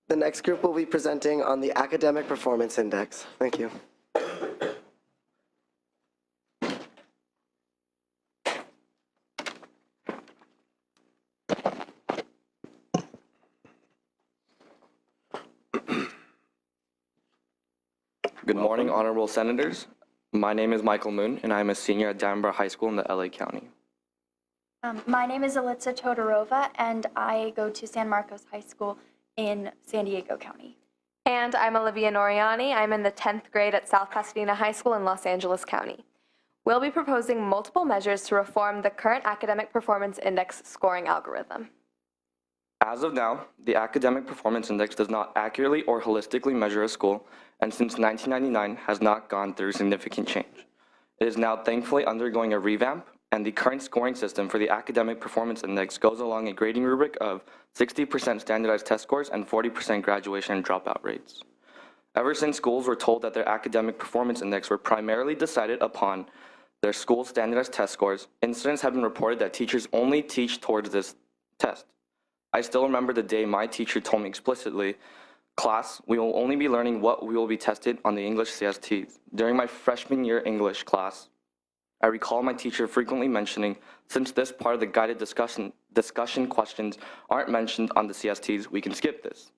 The next group will be presenting on the Academic Performance Index. Thank you. Good morning, honorable senators. My name is Michael Moon, and I'm a senior at Danbury High School in the LA County. My name is Alitza Todorova, and I go to San Marcos High School in San Diego County. And I'm Olivia Noriani. I'm in the 10th grade at South Pasadena High School in Los Angeles County. We'll be proposing multiple measures to reform the current Academic Performance Index scoring algorithm. As of now, the Academic Performance Index does not accurately or holistically measure a school, and since 1999 has not gone through significant change. It is now thankfully undergoing a revamp, and the current scoring system for the Academic Performance Index goes along a grading rubric of 60% standardized test scores and 40% graduation and dropout rates. Ever since schools were told that their Academic Performance Index were primarily decided upon their school's standardized test scores, incidents have been reported that teachers only teach towards this test. I still remember the day my teacher told me explicitly, "Class, we will only be learning what we will be tested on the English CSTs." During my freshman year English class, I recall my teacher frequently mentioning, since this part of the guided discussion questions aren't mentioned on the CSTs, we can skip this.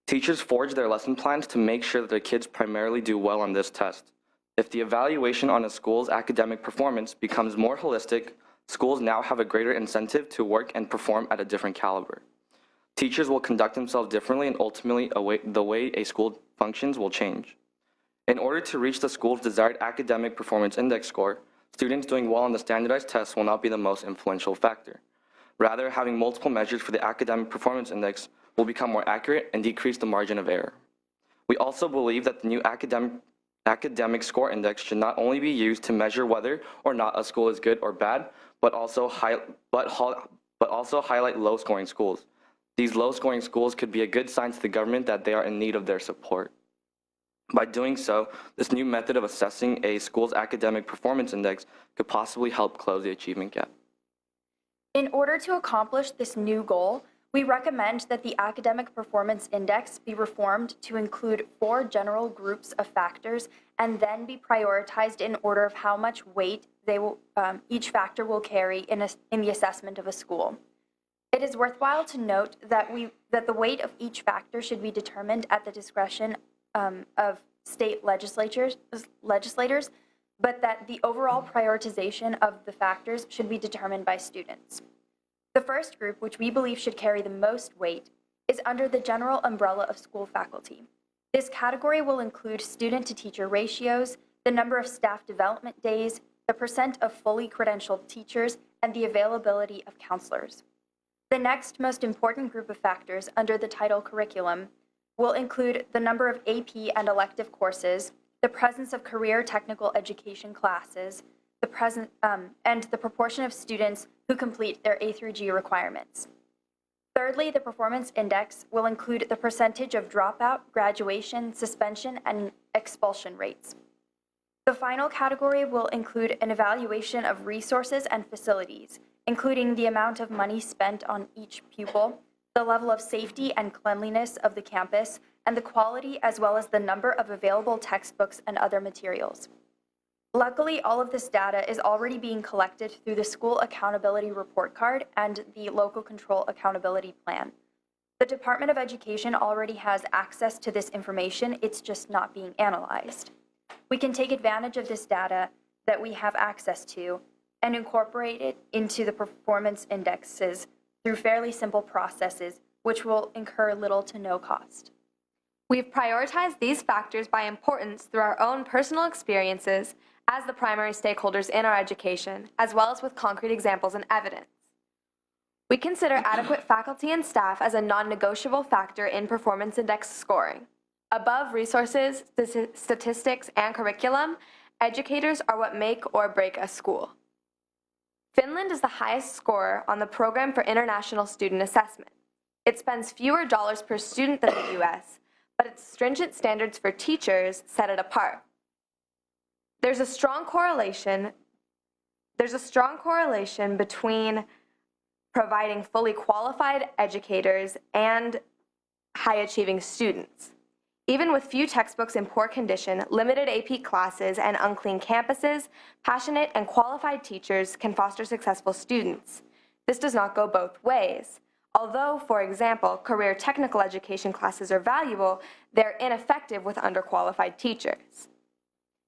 Teachers forge their lesson plans to make sure that their kids primarily do well on this test. If the evaluation on a school's academic performance becomes more holistic, schools now have a greater incentive to work and perform at a different caliber. Teachers will conduct themselves differently, and ultimately the way a school functions will change. In order to reach the school's desired Academic Performance Index score, students doing well on the standardized tests will not be the most influential factor. Rather, having multiple measures for the Academic Performance Index will become more accurate and decrease the margin of error. We also believe that the new academic score index should not only be used to measure whether or not a school is good or bad, but also highlight low-scoring schools. These low-scoring schools could be a good sign to the government that they are in need of their support. By doing so, this new method of assessing a school's academic performance index could possibly help close the achievement gap. In order to accomplish this new goal, we recommend that the Academic Performance Index be reformed to include 4 general groups of factors and then be prioritized in order of how much weight each factor will carry in the assessment of a school. It is worthwhile to note that the weight of each factor should be determined at the discretion of state legislators, but that the overall prioritization of the factors should be determined by students. The first group, which we believe should carry the most weight, is under the general umbrella of school faculty. This category will include student-to-teacher ratios, the number of staff development days, the percent of fully credentialed teachers, and the availability of counselors. The next most important group of factors under the title curriculum will include the number of AP and elective courses, the presence of career technical education classes, and the proportion of students who complete their A through G requirements. Thirdly, the performance index will include the percentage of dropout, graduation, suspension, and expulsion rates. The final category will include an evaluation of resources and facilities, including the amount of money spent on each pupil, the level of safety and cleanliness of the campus, and the quality as well as the number of available textbooks and other materials. Luckily, all of this data is already being collected through the School Accountability Report Card and the Local Control Accountability Plan. The Department of Education already has access to this information, it's just not being analyzed. We can take advantage of this data that we have access to and incorporate it into the performance indexes through fairly simple processes, which will incur little to no cost. We've prioritized these factors by importance through our own personal experiences as the primary stakeholders in our education, as well as with concrete examples and evidence. We consider adequate faculty and staff as a non-negotiable factor in performance index scoring. Above resources, statistics, and curriculum, educators are what make or break a school. Finland is the highest scorer on the Program for International Student Assessment. It spends fewer dollars per student than the US, but its stringent standards for teachers set it apart. There's a strong correlation between providing fully qualified educators and high-achieving students. Even with few textbooks in poor condition, limited AP classes, and unclean campuses, passionate and qualified teachers can foster successful students. This does not go both ways. Although, for example, career technical education classes are valuable, they're ineffective with underqualified teachers.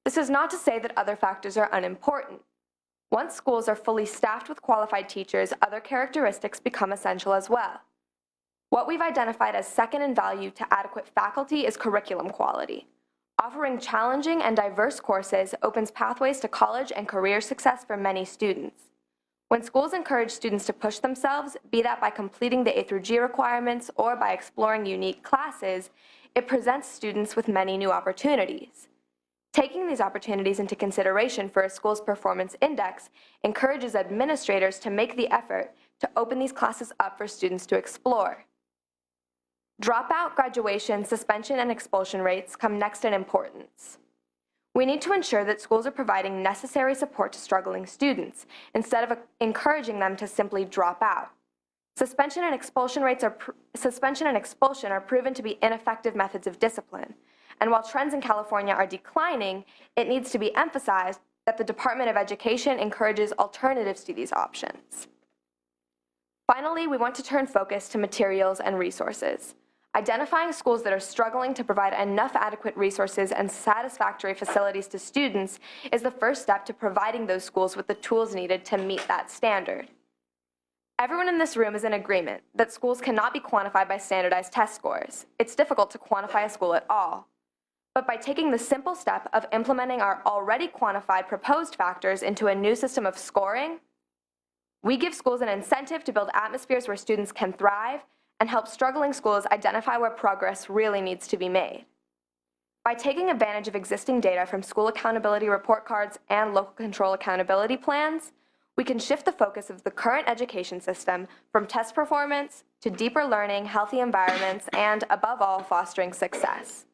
This is not to say that other factors are unimportant. Once schools are fully staffed with qualified teachers, other characteristics become essential as well. What we've identified as second in value to adequate faculty is curriculum quality. Offering challenging and diverse courses opens pathways to college and career success for many students. When schools encourage students to push themselves, be that by completing the A through G requirements or by exploring unique classes, it presents students with many new opportunities. Taking these opportunities into consideration for a school's performance index encourages administrators to make the effort to open these classes up for students to explore. Dropout, graduation, suspension, and expulsion rates come next in importance. We need to ensure that schools are providing necessary support to struggling students, instead of encouraging them to simply drop out. Suspension and expulsion are proven to be ineffective methods of discipline, and while trends in California are declining, it needs to be emphasized that the Department of Education encourages alternatives to these options. Finally, we want to turn focus to materials and resources. Identifying schools that are struggling to provide enough adequate resources and satisfactory facilities to students is the first step to providing those schools with the tools needed to meet that standard. Everyone in this room is in agreement that schools cannot be quantified by standardized test scores. It's difficult to quantify a school at all. But by taking the simple step of implementing our already quantified proposed factors into a new system of scoring, we give schools an incentive to build atmospheres where students can thrive and help struggling schools identify where progress really needs to be made. By taking advantage of existing data from school accountability report cards and local control accountability plans, we can shift the focus of the current education system from test performance to deeper learning, healthy environments, and, above all, fostering success.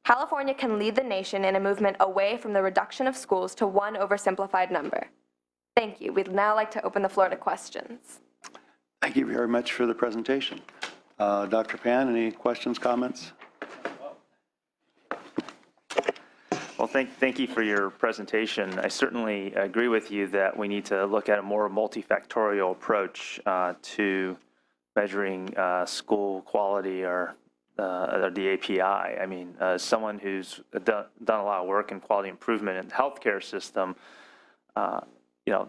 California can lead the nation in a movement away from the reduction of schools to one oversimplified number. Thank you. We'd now like to open the floor to questions. Thank you very much for the presentation. Dr. Pan, any questions, comments? Well, thank you for your presentation. I certainly agree with you that we need to look at a more multifactorial approach to measuring school quality or the API. I mean, as someone who's done a lot of work in quality improvement in the healthcare system, you know,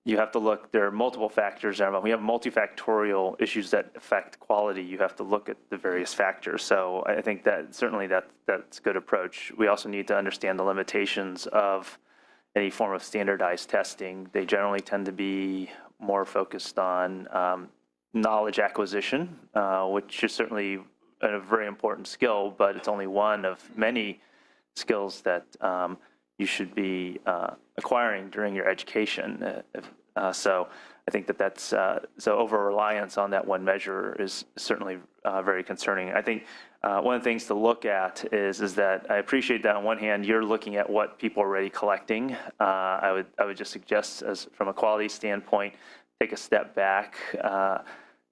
you have to look, there are multiple factors. We have multifactorial issues that affect quality. You have to look at the various factors. So I think that certainly that's a good approach. We also need to understand the limitations of any form of standardized testing. They generally tend to be more focused on knowledge acquisition, which is certainly a very important skill, but it's only one of many skills that you should be acquiring during your education. So I think that's, so over-reliance on that one measure is certainly very concerning. I think one of the things to look at is that I appreciate that on one hand, you're looking at what people are already collecting. I would just suggest, as from a quality standpoint, take a step back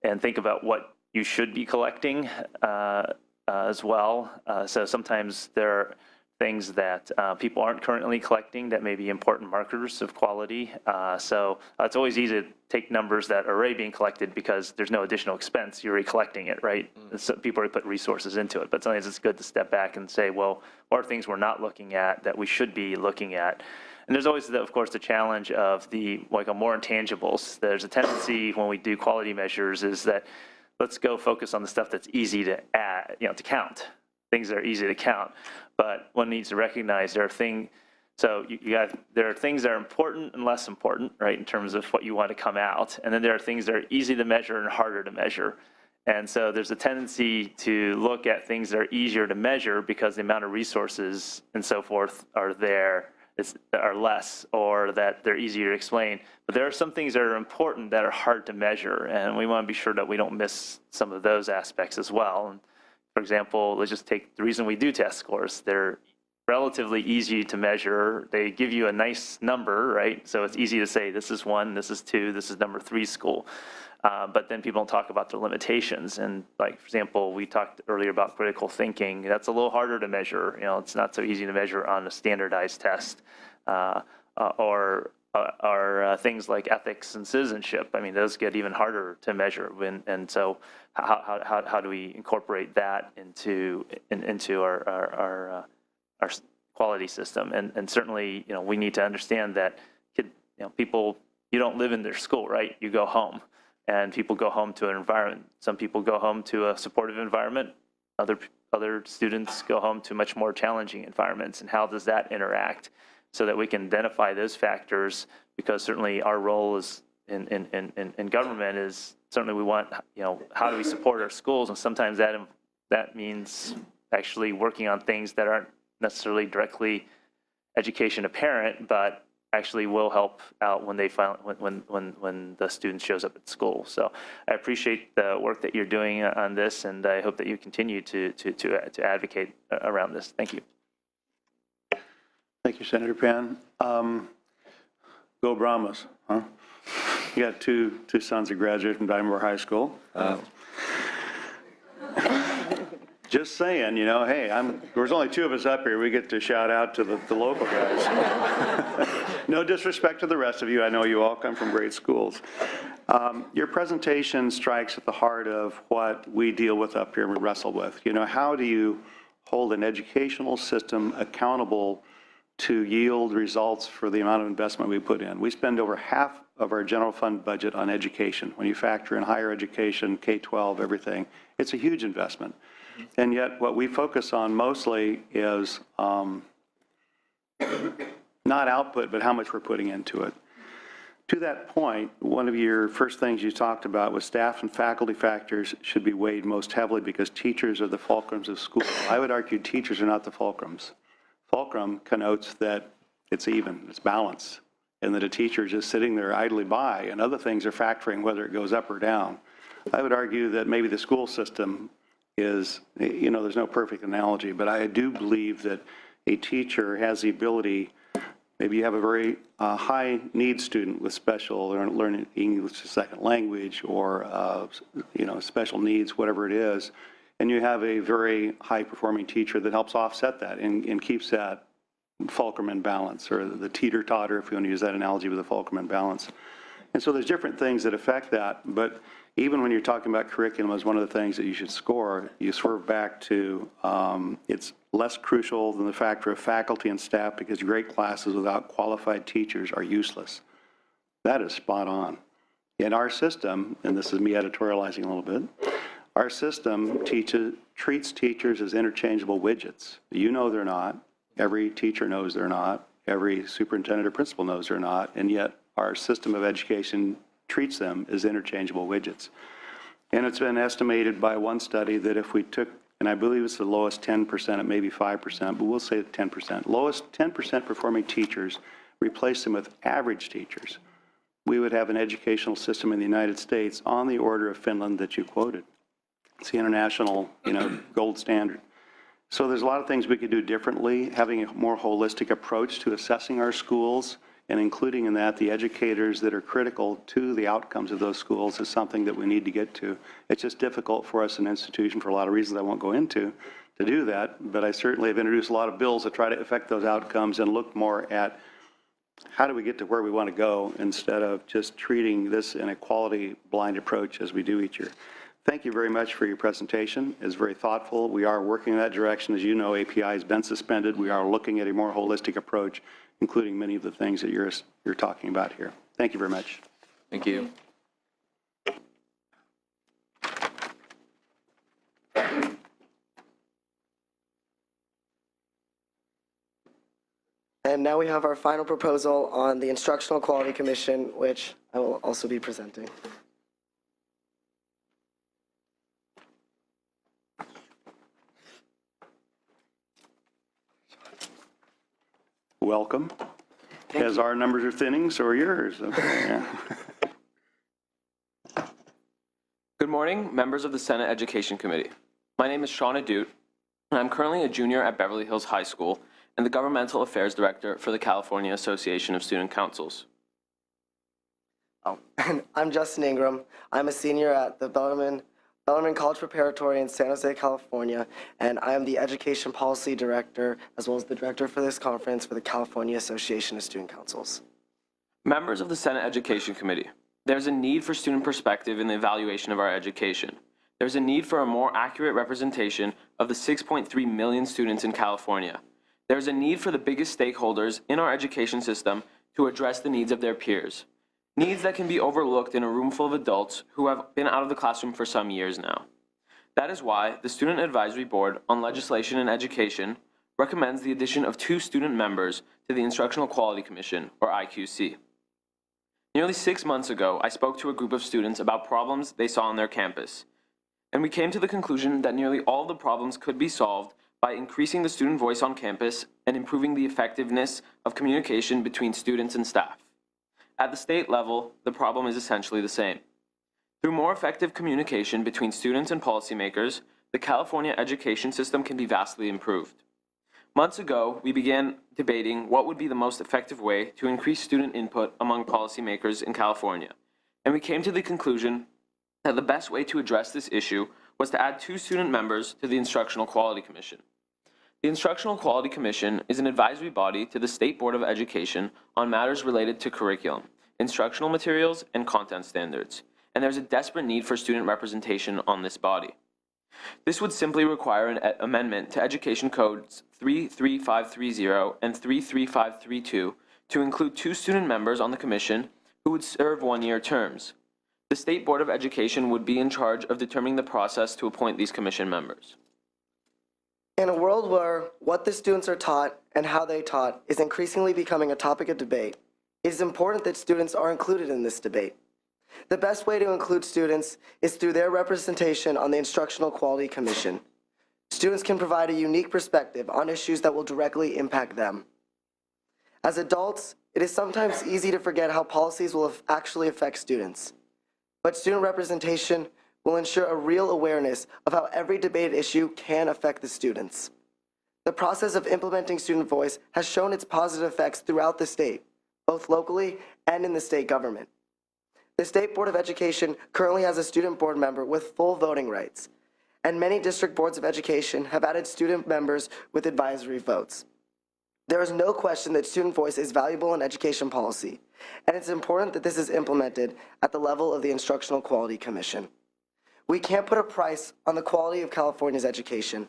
and think about what you should be collecting as well. So sometimes there are things that people aren't currently collecting that may be important markers of quality. So it's always easy to take numbers that are already being collected because there's no additional expense. You're already collecting it, right? So people already put resources into it. But sometimes it's good to step back and say, well, what are things we're not looking at that we should be looking at? And there's always, of course, the challenge of the more intangibles. There's a tendency when we do quality measures is that let's go focus on the stuff that's easy to add, to count. Things that are easy to count, but one needs to recognize there are things. So there are things that are important and less important, right, in terms of what you want to come out, and then there are things that are easy to measure and harder to measure. And so there's a tendency to look at things that are easier to measure because the amount of resources and so forth are less, or that they're easier to explain. But there are some things that are important that are hard to measure, and we want to be sure that we don't miss some of those aspects as well. For example, let's just take the reason we do test scores. They're relatively easy to measure. They give you a nice number, right? So it's easy to say, this is 1, this is 2, this is number 3 school. But then people don't talk about the limitations. And like, for example, we talked earlier about critical thinking. That's a little harder to measure. You know, it's not so easy to measure on a standardized test. Or things like ethics and citizenship. I mean, those get even harder to measure. And so how do we incorporate that into our quality system? And certainly, you know, we need to understand that people, you don't live in their school, right? You go home. And people go home to an environment. Some people go home to a supportive environment. Other students go home to much more challenging environments. And how does that interact? So that we can identify those factors, because certainly our role is in government is certainly we want, you know, how do we support our schools? And sometimes that means actually working on things that aren't necessarily directly education apparent, but actually will help out when they when the student shows up at school. So I appreciate the work that you're doing on this, and I hope that you continue to advocate around this. Thank you. Thank you, Senator Pan. Go Brahmas, huh? You got two sons that graduated from Diamond Bar High School. Just saying, you know, hey, there's only 2 of us up here. We get to shout out to the local guys. No disrespect to the rest of you. I know you all come from great schools. Your presentation strikes at the heart of what we deal with up here and we wrestle with. You know, how do you hold an educational system accountable to yield results for the amount of investment we put in? We spend over half of our general fund budget on education. When you factor in higher education, K-12, everything, it's a huge investment. And yet what we focus on mostly is not output, but how much we're putting into it. To that point, one of your first things you talked about was staff and faculty factors should be weighed most heavily because teachers are the fulcrums of school. I would argue teachers are not the fulcrums. Fulcrum connotes that it's even, it's balanced, and that a teacher is just sitting there idly by, and other things are factoring whether it goes up or down. I would argue that maybe the school system is, you know, there's no perfect analogy, but I do believe that a teacher has the ability, maybe you have a very high need student with special learning English as a second language or, you know, special needs, whatever it is, and you have a very high-performing teacher that helps offset that and keeps that fulcrum in balance, or the teeter-totter, if you want to use that analogy, with the fulcrum in balance. And so there's different things that affect that, but even when you're talking about curriculum as one of the things that you should score, you swerve back to it's less crucial than the factor of faculty and staff, because great classes without qualified teachers are useless. That is spot on. In our system, and this is me editorializing a little bit, our system treats teachers as interchangeable widgets. You know they're not. Every teacher knows they're not. Every superintendent or principal knows they're not. And yet our system of education treats them as interchangeable widgets. And it's been estimated by one study that if we took, and I believe it's the lowest 10%, it may be 5%, but we'll say 10%, lowest 10% performing teachers, replace them with average teachers, we would have an educational system in the United States on the order of Finland that you quoted. It's the international, you know, gold standard. So there's a lot of things we could do differently, having a more holistic approach to assessing our schools, and including in that the educators that are critical to the outcomes of those schools is something that we need to get to. It's just difficult for us, an institution, for a lot of reasons I won't go into, to do that, but I certainly have introduced a lot of bills that try to affect those outcomes and look more at how do we get to where we want to go instead of just treating this in a quality blind approach as we do each year. Thank you very much for your presentation. It's very thoughtful. We are working in that direction. As you know, API has been suspended. We are looking at a more holistic approach, including many of the things that you're talking about here. Thank you very much. Thank you. And now we have our final proposal on the Instructional Quality Commission, which I will also be presenting. Welcome. As our numbers are thinning, so are yours. Okay, yeah. Good morning, members of the Senate Education Committee. My name is Sean Adute, and I'm currently a junior at Beverly Hills High School, and the Governmental Affairs Director for the California Association of Student Councils. Oh, and I'm Justin Ingram. I'm a senior at the Bellarmine College Preparatory in San Jose, California, and I am the Education Policy Director as well as the Director for this conference for the California Association of Student Councils. Members of the Senate Education Committee, there's a need for student perspective in the evaluation of our education. There's a need for a more accurate representation of the 6.3 million students in California. There's a need for the biggest stakeholders in our education system to address the needs of their peers. Needs that can be overlooked in a room full of adults who have been out of the classroom for some years now. That is why the Student Advisory Board on Legislation and Education recommends the addition of 2 student members to the Instructional Quality Commission, or IQC. Nearly 6 months ago, I spoke to a group of students about problems they saw on their campus, and we came to the conclusion that nearly all of the problems could be solved by increasing the student voice on campus and improving the effectiveness of communication between students and staff. At the state level, the problem is essentially the same. Through more effective communication between students and policymakers, the California education system can be vastly improved. Months ago, we began debating what would be the most effective way to increase student input among policymakers in California, and we came to the conclusion that the best way to address this issue was to add 2 student members to the Instructional Quality Commission. The Instructional Quality Commission is an advisory body to the State Board of Education on matters related to curriculum, instructional materials, and content standards, and there's a desperate need for student representation on this body. This would simply require an amendment to Education Codes 33530 and 33532 to include 2 student members on the commission who would serve 1-year terms. The State Board of Education would be in charge of determining the process to appoint these commission members. In a world where what the students are taught and how they taught is increasingly becoming a topic of debate, it is important that students are included in this debate. The best way to include students is through their representation on the Instructional Quality Commission. Students can provide a unique perspective on issues that will directly impact them. As adults, it is sometimes easy to forget how policies will actually affect students. But student representation will ensure a real awareness of how every debated issue can affect the students. The process of implementing student voice has shown its positive effects throughout the state, both locally and in the state government. The State Board of Education currently has a student board member with full voting rights, and many district boards of education have added student members with advisory votes. There is no question that student voice is valuable in education policy, and it's important that this is implemented at the level of the Instructional Quality Commission. We can't put a price on the quality of California's education,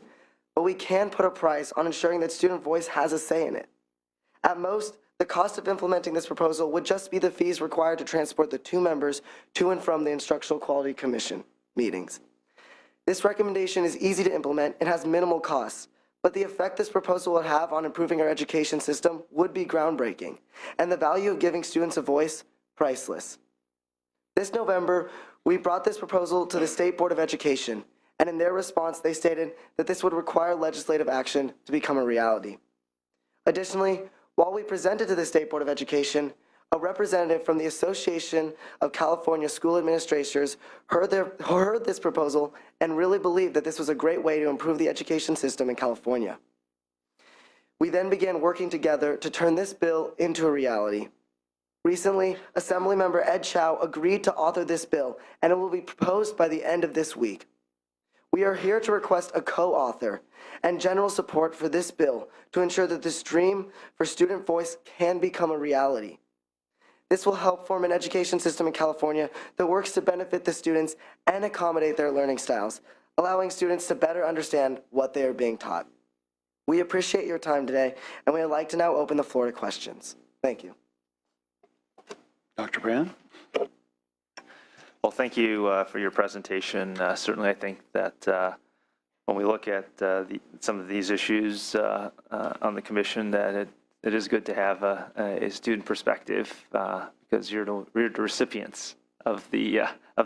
but we can put a price on ensuring that student voice has a say in it. At most, the cost of implementing this proposal would just be the fees required to transport the 2 members to and from the Instructional Quality Commission meetings. This recommendation is easy to implement and has minimal costs, but the effect this proposal would have on improving our education system would be groundbreaking, and the value of giving students a voice, priceless. This November, we brought this proposal to the State Board of Education, and in their response, they stated that this would require legislative action to become a reality. Additionally, while we presented to the State Board of Education, a representative from the Association of California School Administrators heard this proposal and really believed that this was a great way to improve the education system in California. We then began working together to turn this bill into a reality. Recently, Assemblymember Ed Chow agreed to author this bill, and it will be proposed by the end of this week. We are here to request a co-author and general support for this bill to ensure that this dream for student voice can become a reality. This will help form an education system in California that works to benefit the students and accommodate their learning styles, allowing students to better understand what they are being taught. We appreciate your time today, and we would like to now open the floor to questions. Thank you. Dr. Brand? Well, thank you for your presentation. Certainly, I think that when we look at some of these issues on the commission, that it is good to have a student perspective because you're the recipients of the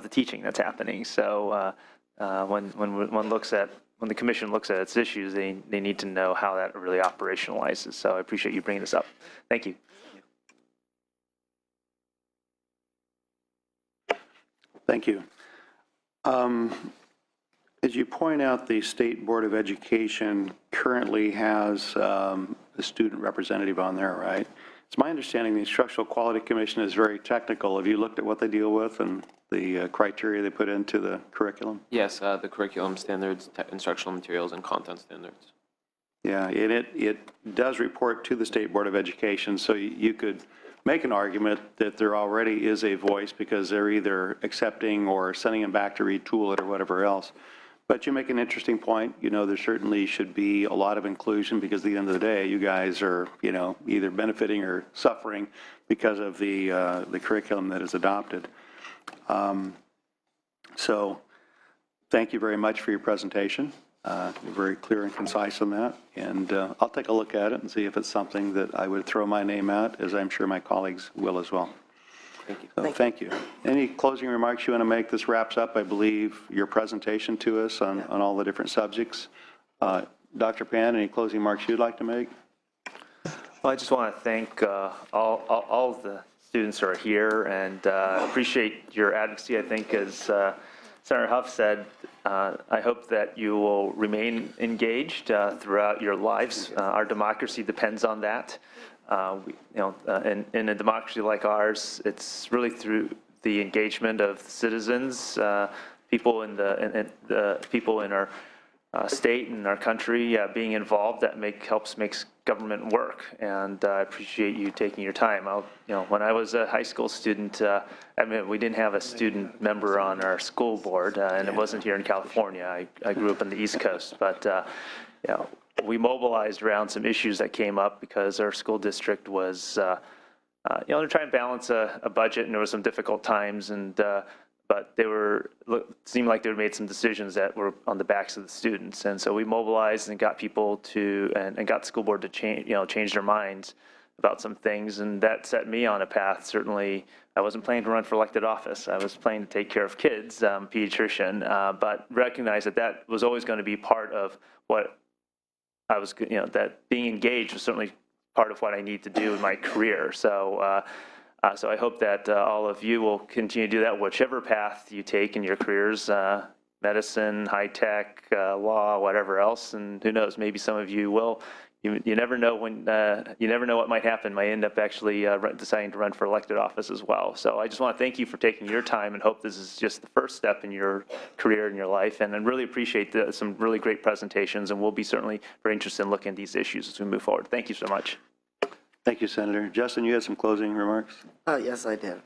teaching that's happening. So when the commission looks at its issues, they need to know how that really operationalizes. So I appreciate you bringing this up. Thank you. Thank you. As you point out, the State Board of Education currently has a student representative on there, right? It's my understanding the Instructional Quality Commission is very technical. Have you looked at what they deal with and the criteria they put into the curriculum? Yes, the curriculum standards, instructional materials, and content standards. Yeah, and it does report to the State Board of Education, so you could make an argument that there already is a voice because they're either accepting or sending them back to retool it or whatever else. But you make an interesting point. You know, there certainly should be a lot of inclusion because at the end of the day, you guys are, you know, either benefiting or suffering because of the curriculum that is adopted. So thank you very much for your presentation. You're very clear and concise on that. And I'll take a look at it and see if it's something that I would throw my name at, as I'm sure my colleagues will as well. Thank you. So thank you. Any closing remarks you want to make? This wraps up, I believe, your presentation to us on all the different subjects. Dr. Pan, any closing remarks you'd like to make? Well, I just want to thank all of the students who are here and appreciate your advocacy. I think, as Senator Huff said, I hope that you will remain engaged throughout your lives. Our democracy depends on that. In a democracy like ours, it's really through the engagement of citizens, people in people in our state and our country being involved that makes government work. And I appreciate you taking your time. When I was a high school student, we didn't have a student member on our school board, and it wasn't here in California. I grew up on the East Coast, but we mobilized around some issues that came up because our school district was, they're trying to balance a budget, and there were some difficult times, but seemed like they made some decisions that were on the backs of the students, and so we mobilized and got people and got the school board to change their minds about some things, and that set me on a path. Certainly, I wasn't planning to run for elected office. I was planning to take care of kids, pediatrician, but recognized that was always going to be part of what I was, that being engaged was certainly part of what I need to do in my career. So I hope that all of you will continue to do that, whichever path you take in your careers, medicine, high tech, law, whatever else. And who knows, maybe some of you will. You never know you never know what might happen. Might end up actually deciding to run for elected office as well. So I just want to thank you for taking your time and hope this is just the first step in your career and your life. And I really appreciate some really great presentations, and we'll be certainly very interested in looking at these issues as we move forward. Thank you so much. Thank you, Senator. Justin, you had some closing remarks? Yes, I did.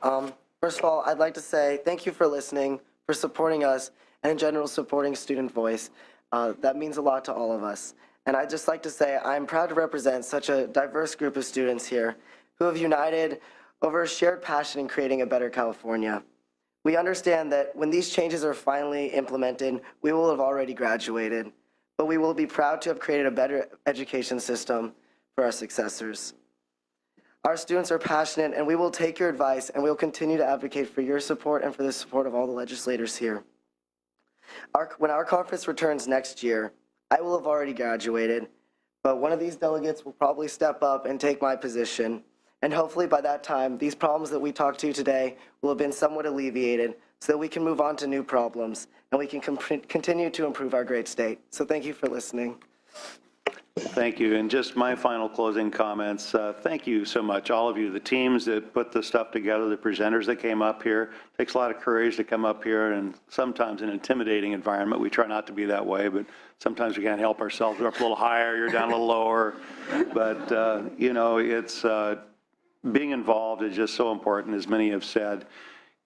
First of all, I'd like to say thank you for listening, for supporting us, and in general, supporting Student Voice. That means a lot to all of us. And I'd just like to say I'm proud to represent such a diverse group of students here who have united over a shared passion in creating a better California. We understand that when these changes are finally implemented, we will have already graduated, but we will be proud to have created a better education system for our successors. Our students are passionate, and we will take your advice, and we will continue to advocate for your support and for the support of all the legislators here. When our conference returns next year, I will have already graduated, but one of these delegates will probably step up and take my position, and hopefully by that time, these problems that we talked to today will have been somewhat alleviated so that we can move on to new problems, and we can continue to improve our great state. So thank you for listening. Thank you. And just my final closing comments. Thank you so much, all of you, the teams that put this stuff together, the presenters that came up here. It takes a lot of courage to come up here, and sometimes an intimidating environment. We try not to be that way, but sometimes we can't help ourselves. We're up a little higher, you're down a little lower. But, it's being involved is just so important, as many have said.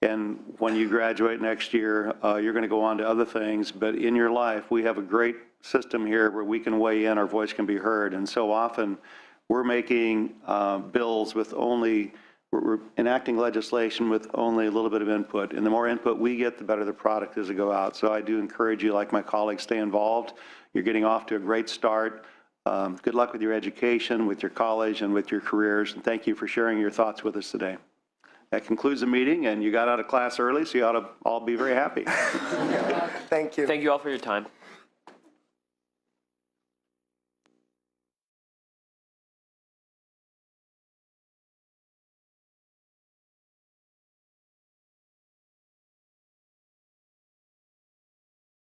And when you graduate next year, you're going to go on to other things. But in your life, we have a great system here where we can weigh in, our voice can be heard. And so often we're making bills with we're enacting legislation with only a little bit of input. And the more input we get, the better the product is to go out. So I do encourage you, like my colleagues, stay involved. You're getting off to a great start. Good luck with your education, with your college, and with your careers. And thank you for sharing your thoughts with us today. That concludes the meeting, and you got out of class early, so you ought to all be very happy. Thank you. Thank you all for your time.